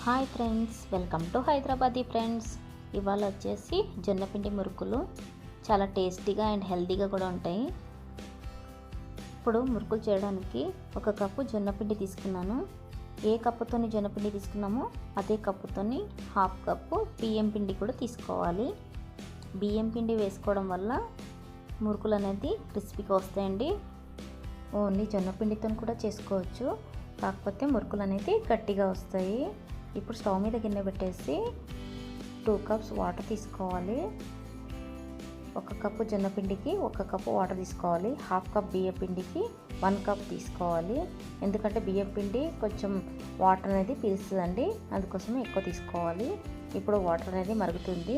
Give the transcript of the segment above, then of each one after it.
Hi friends, welcome to Hyderabadi friends. ఇవాళ వచ్చేసి జొన్నపిండి మురుకులు చాలా టేస్టీగా అండ్ హెల్తీగా కూడా ఉంటాయి. ఇప్పుడు మురుకులు చేయడానికి ఒక కప్పు జొన్నపిండి తీసుకున్నాను. ఏ కప్పుతోని జొన్నపిండి తీసుకున్నామో అదే కప్పుతోని హాఫ్ కప్పు బియ్యం పిండి కూడా తీసుకోవాలి. బియ్యం పిండి వేసుకోవడం వల్ల మురుకులు అనేది క్రిస్పీగా వస్తాయండి. ఓన్లీ జొన్నపిండితో కూడా చేసుకోవచ్చు, కాకపోతే మురుకులు అనేది గట్టిగా వస్తాయి. ఇప్పుడు స్టవ్ మీద గిన్నె పెట్టేసి 2 కప్స్ వాటర్ తీసుకోవాలి. 1 కప్పు జొన్నపిండికి 1 కప్పు వాటర్ తీసుకోవాలి. హాఫ్ కప్ బియ్యం పిండికి 1 కప్ తీసుకోవాలి. ఎందుకంటే బియ్యం పిండి కొంచెం వాటర్ అనేది పీల్చుతుందండి, అందుకోసమే ఎక్కువ తీసుకోవాలి. ఇప్పుడు వాటర్ అనేది మరుగుతుంది.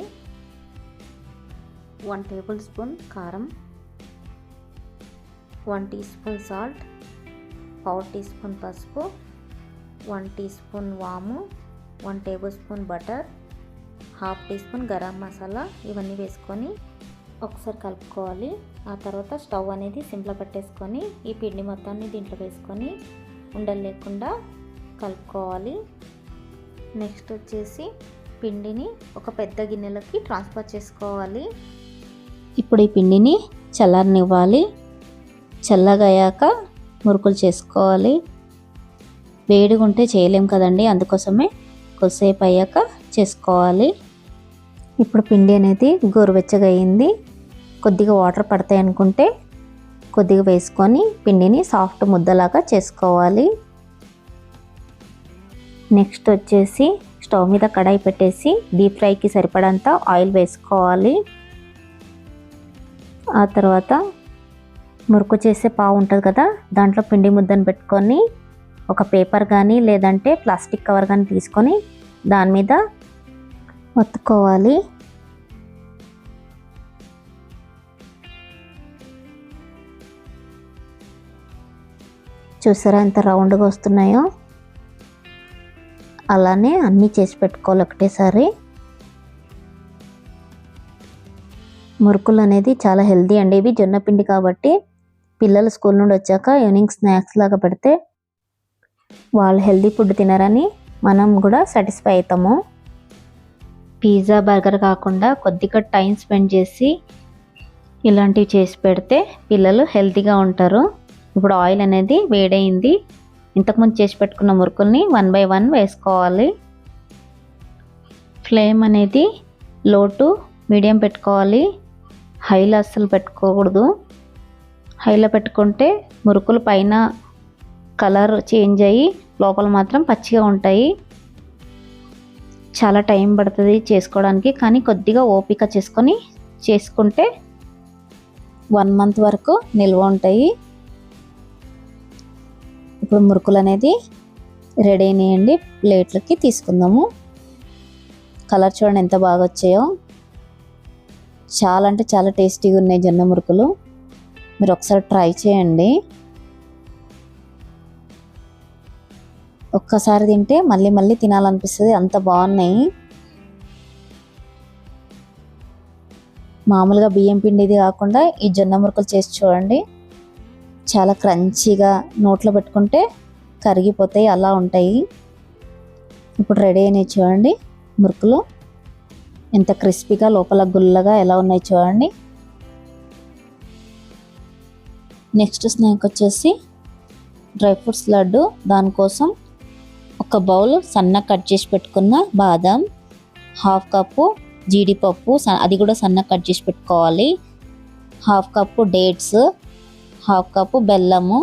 1 టేబుల్ స్పూన్ కారం, 1 teaspoon salt, 1/2 teaspoon పసుపు, 1 టీ స్పూన్ వాము, 1 tablespoon butter, 1/2 teaspoon garam masala ఇవన్నీ వేసుకొని ఒకసారి కలుపుకోవాలి. ఆ తర్వాత స్టవ్ అనేది సిమ్లో పెట్టేసుకొని ఈ పిండి మొత్తాన్ని దీంట్లో వేసుకొని ఉండలు లేకుండా కలుపుకోవాలి. నెక్స్ట్ వచ్చేసి పిండిని ఒక పెద్ద గిన్నెలోకి ట్రాన్స్ఫర్ చేసుకోవాలి. ఇప్పుడు ఈ పిండిని చల్లారనివ్వాలి. చల్లగా అయ్యాక మురుకులు చేసుకోవాలి. వేడిగా ఉంటే చేయలేం కదండి, అందుకోసమే కొద్దిసేపు అయ్యాక చేసుకోవాలి. ఇప్పుడు పిండి అనేది గోరువెచ్చగా అయింది. కొద్దిగా వాటర్ పడతాయి అనుకుంటే కొద్దిగా వేసుకొని పిండిని సాఫ్ట్ ముద్దలాగా చేసుకోవాలి. నెక్స్ట్ వచ్చేసి స్టవ్ మీద కడాయి పెట్టేసి డీప్ ఫ్రైకి సరిపడంత ఆయిల్ వేసుకోవాలి. ఆ తర్వాత మురుకు చేసే పావు ఉంటుంది కదా, దాంట్లో పిండి ముద్దను పెట్టుకొని ఒక పేపర్ కానీ లేదంటే ప్లాస్టిక్ కవర్ కానీ తీసుకొని దాని మీద ఒత్తుకోవాలి. చూసారా ఎంత రౌండ్గా వస్తున్నాయో? అలానే అన్నీ చేసి పెట్టుకోవాలి ఒకటేసారి. మురుకులు అనేది చాలా హెల్తీ అండి. ఇవి జొన్నపిండి కాబట్టి పిల్లలు స్కూల్ నుండి వచ్చాక ఈవినింగ్ స్నాక్స్ లాగా పెడితే వాళ్ళు హెల్తీ ఫుడ్ తినరని మనం కూడా సాటిస్ఫై అవుతాము. పిజ్జా బర్గర్ కాకుండా కొద్దిగా టైం స్పెండ్ చేసి ఇలాంటివి చేసి పెడితే పిల్లలు హెల్తీగా ఉంటారు. ఇప్పుడు ఆయిల్ అనేది వేడైంది. ఇంతకుముందు చేసి పెట్టుకున్న మురుకుల్ని 1 బై 1 వేసుకోవాలి. ఫ్లేమ్ అనేది లో టు మీడియం పెట్టుకోవాలి. హైలో అస్సలు పెట్టుకోకూడదు. హైలో పెట్టుకుంటే మురుకులు పైన కలర్ చేంజ్ అయ్యి లోపల మాత్రం పచ్చిగా ఉంటాయి. చాలా టైం పడుతుంది చేసుకోవడానికి, కానీ కొద్దిగా ఓపిక చేసుకుంటే 1 మంత్ వరకు నిల్వ ఉంటాయి. ఇప్పుడు మురుకులు అనేది రెడీ అయినాయండి. ప్లేట్లకి తీసుకుందాము. కలర్ చూడండి ఎంత బాగా వచ్చాయో. చాలా అంటే చాలా టేస్టీగా ఉన్నాయి జొన్న మురుకులు. మీరు ఒకసారి ట్రై చేయండి. ఒక్కసారి తింటే మళ్ళీ మళ్ళీ తినాలనిపిస్తుంది, అంత బాగున్నాయి. మామూలుగా బియ్యం పిండిది కాకుండా ఈ జొన్న మురుకులు చేసి చూడండి. చాలా క్రంచీగా నోట్లో పెట్టుకుంటే కరిగిపోతాయి, అలా ఉంటాయి. ఇప్పుడు రెడీ అయినాయి చూడండి మురుకులు. ఎంత క్రిస్పీగా లోపల గుల్లగా ఎలా ఉన్నాయి చూడండి. నెక్స్ట్ స్నాక్ వచ్చేసి డ్రై ఫ్రూట్స్ లడ్డు. దానికోసం ఒక బౌల్ సన్న కట్ చేసి పెట్టుకున్న బాదం, 1/2 కప్పు జీడిపప్పు, అది కూడా సన్న కట్ చేసి పెట్టుకోవాలి. 1/2 కప్పు డేట్స్, 1/2 కప్పు బెల్లము.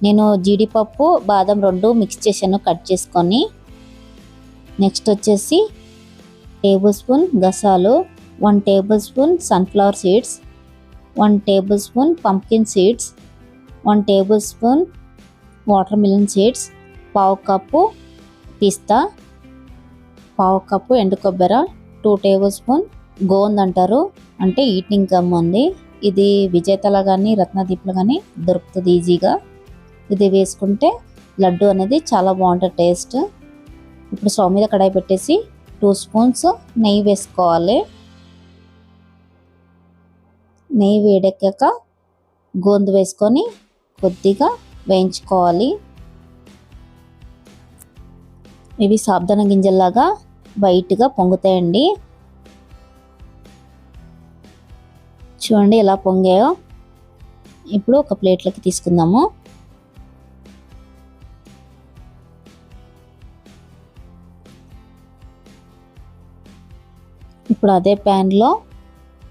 నేను జీడిపప్పు బాదం 2 మిక్స్ చేశాను కట్ చేసుకొని. నెక్స్ట్ వచ్చేసి టేబుల్ స్పూన్ గసాలు, 1 tablespoon sunflower seeds, 1 tablespoon pumpkin seeds, 1 tablespoon watermelon seeds, 1/2 cup పిస్తా, 1/2 కప్పు ఎండు కొబ్బరి, 2 టేబుల్ స్పూన్ గోంద్ అంటారు, అంటే ఈటింగ్ గమ్ ఉంది. ఇది విజేతలో కానీ రత్నదీప్లో కానీ దొరుకుతుంది ఈజీగా. ఇది వేసుకుంటే లడ్డు అనేది చాలా బాగుంటుంది టేస్ట్. ఇప్పుడు స్టవ్ మీద కడాయి పెట్టేసి 2 స్పూన్స్ నెయ్యి వేసుకోవాలి. నెయ్యి వేడెక్కాక గోంద్ వేసుకొని కొద్దిగా వేయించుకోవాలి. ఇవి సాబ్దాన గింజల్లాగా వైట్గా పొంగుతాయండి. చూడండి ఎలా పొంగాయో. ఇప్పుడు ఒక ప్లేట్లోకి తీసుకుందాము. ఇప్పుడు అదే ప్యాన్లో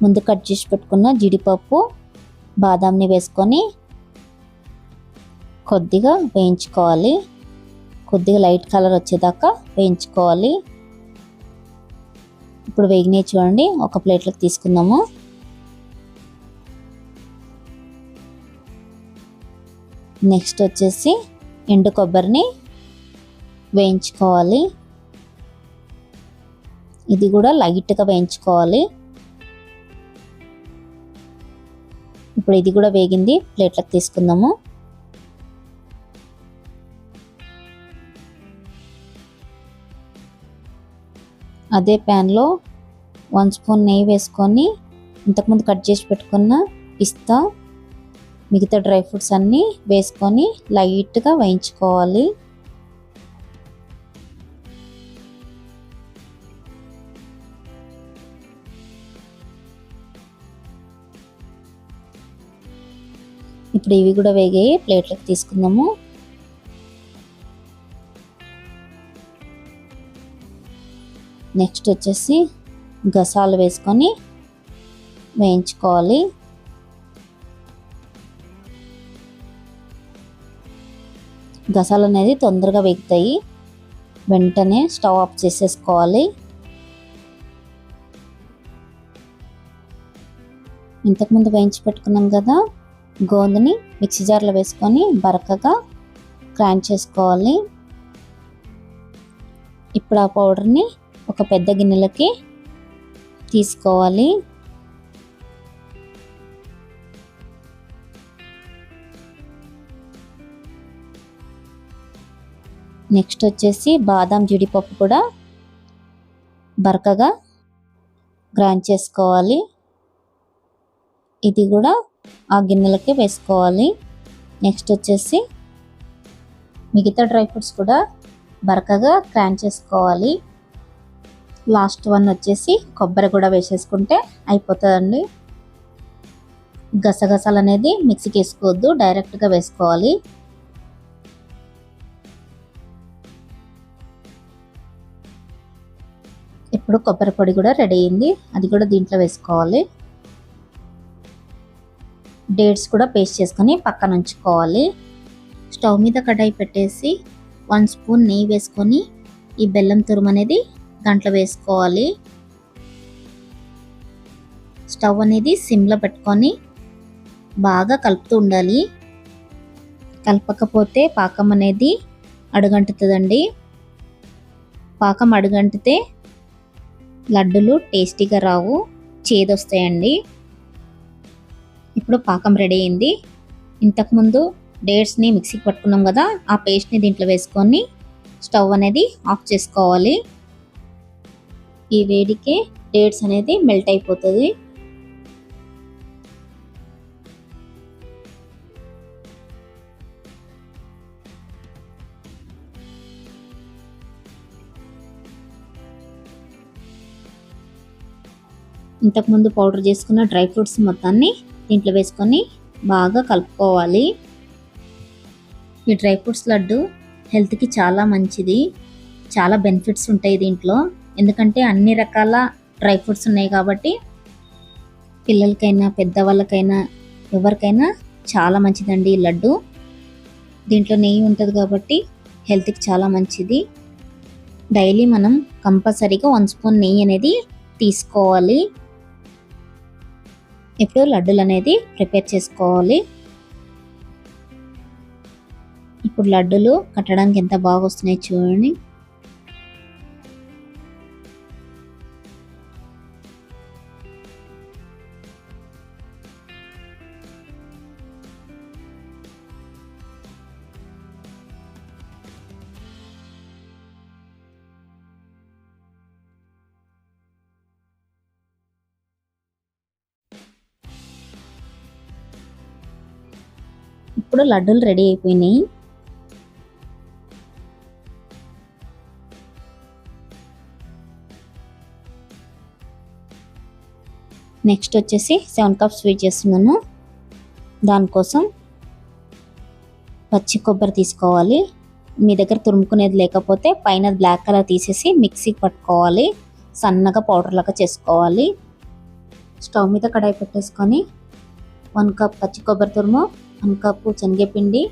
ముందు కట్ చేసి పెట్టుకున్న జీడిపప్పు, బాదాంని వేసుకొని కొద్దిగా వేయించుకోవాలి. కొద్దిగా లైట్ కలర్ వచ్చేదాకా వేయించుకోవాలి. ఇప్పుడు వేగినాయి చూడండి, ఒక ప్లేట్లోకి తీసుకుందాము. నెక్స్ట్ వచ్చేసి ఎండు కొబ్బరిని వేయించుకోవాలి. ఇది కూడా లైట్గా వేయించుకోవాలి. ఇప్పుడు ఇది కూడా వేగింది, ప్లేట్లోకి తీసుకుందాము. అదే ప్యాన్లో 1 స్పూన్ నెయ్యి వేసుకొని ఇంతకుముందు కట్ చేసి పెట్టుకున్న పిస్తా, మిగతా డ్రై ఫ్రూట్స్ అన్నీ వేసుకొని లైట్గా వేయించుకోవాలి. ఇప్పుడు ఇవి కూడా వేగాయి, ప్లేట్లోకి తీసుకుందాము. నెక్స్ట్ వచ్చేసి గసాలు వేసుకొని వేయించుకోవాలి. గసాలు అనేది తొందరగా వేగుతాయి. వెంటనే స్టవ్ ఆఫ్ చేసేసుకోవాలి. ఇంతకుముందు వేయించి పెట్టుకున్నాం కదా గోందని మిక్సీ జార్లో వేసుకొని బరకగా గ్రైండ్ చేసుకోవాలి. ఇప్పుడు ఆ పౌడర్ని ఒక పెద్ద గిన్నెలకి తీసుకోవాలి. నెక్స్ట్ వచ్చేసి బాదాం, జీడిపప్పు కూడా బరకగా గ్రైండ్ చేసుకోవాలి. ఇది కూడా ఆ గిన్నెలకి వేసుకోవాలి. నెక్స్ట్ వచ్చేసి మిగతా డ్రై ఫ్రూట్స్ కూడా బరకగా గ్రైండ్ చేసుకోవాలి. లాస్ట్ వన్ వచ్చేసి కొబ్బరి కూడా వేసేసుకుంటే అయిపోతుందండి. గసగసాలు అనేది మిక్సీకి వేసుకోవద్దు, డైరెక్ట్గా వేసుకోవాలి. ఇప్పుడు కొబ్బరి పొడి కూడా రెడీ అయింది, అది కూడా దీంట్లో వేసుకోవాలి. డేట్స్ కూడా పేస్ట్ చేసుకొని పక్కన ఉంచుకోవాలి. స్టవ్ మీద కడాయి పెట్టేసి 1 స్పూన్ నెయ్యి వేసుకొని ఈ బెల్లం తురుము అనేది దాంట్లో వేసుకోవాలి. స్టవ్ అనేది సిమ్లో పెట్టుకొని బాగా కలుపుతూ ఉండాలి. కలపకపోతే పాకం అనేది అడుగంటుతుందండి. పాకం అడుగంటితే లడ్డులు టేస్టీగా రావు, చేదొస్తాయండి. ఇప్పుడు పాకం రెడీ అయింది. ఇంతకుముందు డేట్స్ని మిక్సీకి పట్టుకున్నాం కదా, ఆ పేస్ట్ని దీంట్లో వేసుకొని స్టవ్ అనేది ఆఫ్ చేసుకోవాలి. ఈ వేడికి డేట్స్ అనేది మెల్ట్ అయిపోతుంది. ఇంతకుముందు పౌడర్ చేసుకున్న డ్రై ఫ్రూట్స్ మొత్తాన్ని దీంట్లో వేసుకొని బాగా కలుపుకోవాలి. ఈ డ్రై ఫ్రూట్స్ లడ్డు హెల్త్కి చాలా మంచిది, చాలా బెనిఫిట్స్ ఉంటాయి దీంట్లో. ఎందుకంటే అన్ని రకాల డ్రై ఫ్రూట్స్ ఉన్నాయి కాబట్టి పిల్లలకైనా పెద్దవాళ్ళకైనా ఎవరికైనా చాలా మంచిదండి ఈ లడ్డు. దీంట్లో నెయ్యి ఉంటుంది కాబట్టి హెల్త్కి చాలా మంచిది. డైలీ మనం కంపల్సరీగా 1 స్పూన్ నెయ్యి అనేది తీసుకోవాలి. ఇప్పుడు లడ్డూలు అనేది ప్రిపేర్ చేసుకోవాలి. ఇప్పుడు లడ్డూలు కట్టడానికి ఎంత బాగా వస్తున్నాయి చూడండి. ఇప్పుడు లడ్డూలు రెడీ అయిపోయినాయి. నెక్స్ట్ వచ్చేసి 7 కప్ స్వీట్ చేస్తున్నాను. దానికోసం పచ్చి కొబ్బరి తీసుకోవాలి. మీ దగ్గర తురుముకునేది లేకపోతే పైన బ్లాక్ కలర్ తీసేసి మిక్సీకి పట్టుకోవాలి. సన్నగా పౌడర్ లాగా చేసుకోవాలి. స్టవ్ మీద కడాయి పెట్టేసుకొని 1 కప్ పచ్చి కొబ్బరి తురుము, 1 కప్ శనగపిండి,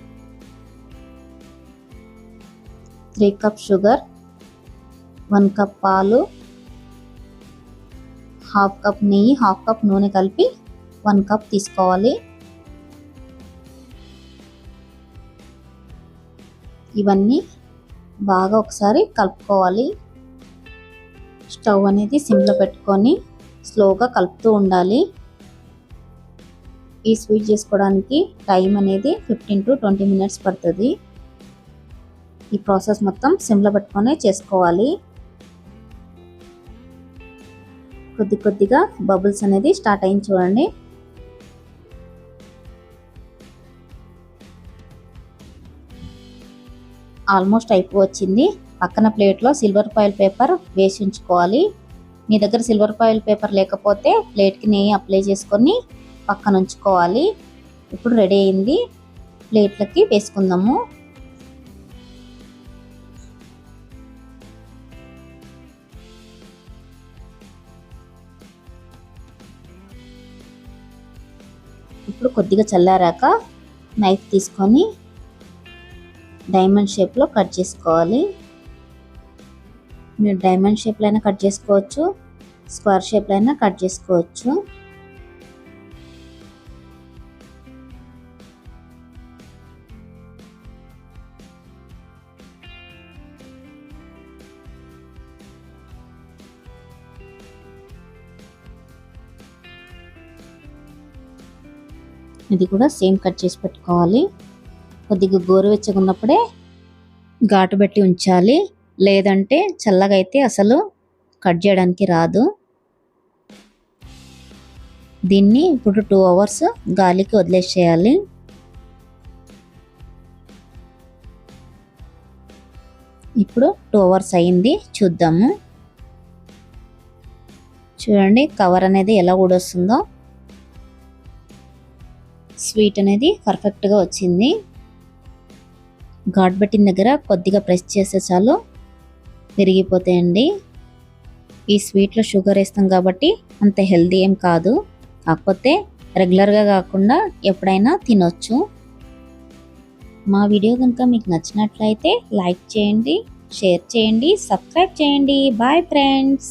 3 కప్ షుగర్, 1 కప్ పాలు, 1/2 కప్ నెయ్యి, 1/2 కప్ నూనె కలిపి 1 కప్ తీసుకోవాలి. ఇవన్నీ బాగా ఒకసారి కలుపుకోవాలి. స్టవ్ అనేది సిమ్లో పెట్టుకొని స్లోగా కలుపుతూ ఉండాలి. ఈ స్వీట్ చేసుకోవడానికి టైం అనేది 15 to 20 మినిట్స్ పడుతుంది. ఈ ప్రాసెస్ మొత్తం సిమ్లో పెట్టుకొని చేసుకోవాలి. కొద్దిగా బబుల్స్ అనేది స్టార్ట్ అయింది చూడండి. ఆల్మోస్ట్ అయిపోవచ్చింది. పక్కన ప్లేట్లో సిల్వర్ ఫాయిల్ పేపర్ వేసి ఉంచుకోవాలి. మీ దగ్గర సిల్వర్ ఫాయిల్ పేపర్ లేకపోతే ప్లేట్కి నెయ్యి అప్లై చేసుకొని పక్కన ఉంచుకోవాలి. ఇప్పుడు రెడీ అయింది. ప్లేట్లకి వేసుకుందాము. ఇప్పుడు కొద్దిగా చల్లారాక నైఫ్ తీసుకొని డైమండ్ షేప్లో కట్ చేసుకోవాలి. మీరు డైమండ్ షేప్లో అయినా కట్ చేసుకోవచ్చు, స్క్వేర్ షేప్లో అయినా కట్ చేసుకోవచ్చు. ఇది కూడా సేమ్ కట్ చేసి పెట్టుకోవాలి. కొద్దిగా గోరువెచ్చగా ఉన్నప్పుడే ఘాటు పెట్టి ఉంచాలి. లేదంటే చల్లగా అయితే అసలు కట్ చేయడానికి రాదు. దీన్ని ఇప్పుడు 2 అవర్స్ గాలికి వదిలేసేయాలి. ఇప్పుడు 2 అవర్స్ అయింది. చూద్దాము. చూడండి కవర్ అనేది ఎలా ఊడొస్తుందో. స్వీట్ అనేది పర్ఫెక్ట్గా వచ్చింది. ఘాట్ పెట్టిన దగ్గర కొద్దిగా ప్రెస్ చేస్తే చాలు విరిగిపోతాయండి. ఈ స్వీట్లో షుగర్ వేస్తాం కాబట్టి అంత హెల్దీ ఏం కాదు. కాకపోతే రెగ్యులర్గా కాకుండా ఎప్పుడైనా తినొచ్చు. మా వీడియో కనుక మీకు నచ్చినట్లయితే లైక్ చేయండి, షేర్ చేయండి, సబ్స్క్రైబ్ చేయండి. Bye friends.